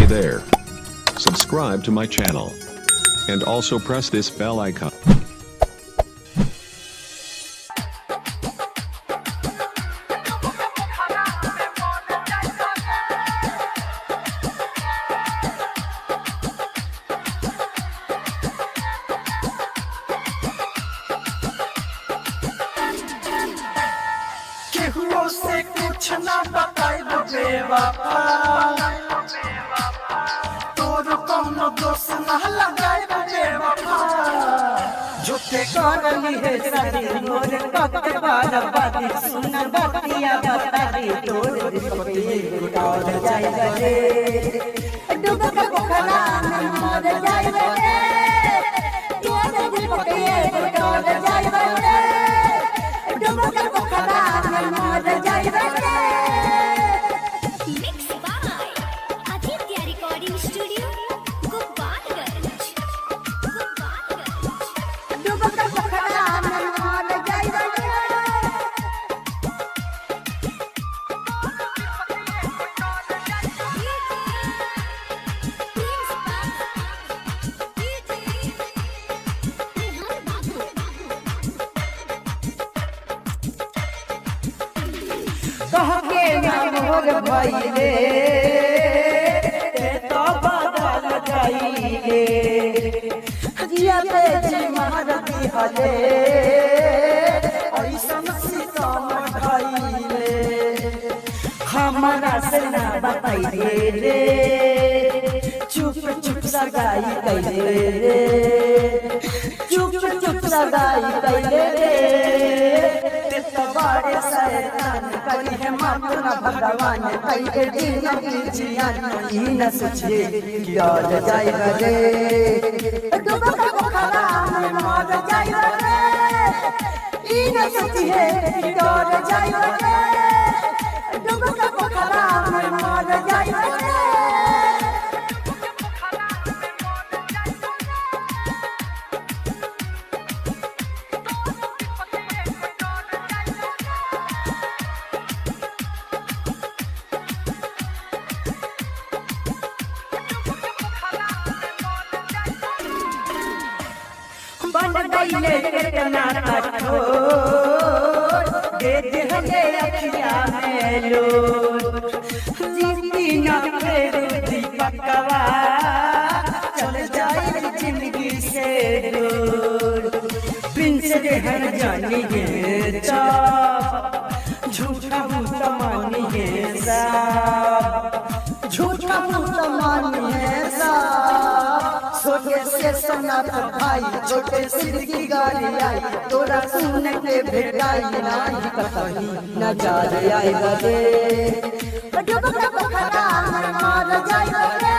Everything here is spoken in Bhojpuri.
Hey there. Subscribe to my channel. And also press this bell icon. केहुओ से कुछ ना बताइब बेवफा, तोर कौनो दोष ना लगाइब बेवफा। झूठे करली है शादी मोर कते बार बादी, सुन बतिया बताई तोर रिश्ते टूट जाई रे। डूब के पोखरा में मर जाई रे, तोर दिल पके टूट जाई रे। डूब के पोखरा में मर जाई रे। Mixed by Aditya Recording Studio, Gopalganj. डूब के पोखरा में मर जाई रे। कह के ना मोर भइले ते तो बदल जाइले, जिया पे जी मार दिहले ऐसन सितम ढाइले। हमारा से ना बताइले रे, चुप चुप सगाई कैले रे, चुप चुप सगाई कैले रे। ते तो बड़े शैतान करी है मत न भगवान, कई दिन की जियान ई न सोचे कि डर जाई रे। डूब के पोखरा में मर जाई रे, ई न सोचे कि डर जाई रे। डूब के पोखरा में मर जाई रे। बन गईले कितना कठोर, दे दिहले अखिया में लोर। जीती न फेर दीपकवा, चल जाई जिंदगी से दूर। प्रिंस देहर जानी गे चाप, झूठा भूत मानी गे साप, झूठा भूत मानी है साप। छोटे से सनात भाई छोटे सिर की गाड़ी आई, तोरा सुन के भेटाई नाही कतही न जा रे आई रे। डूब के पोखरा में मर जाई रे।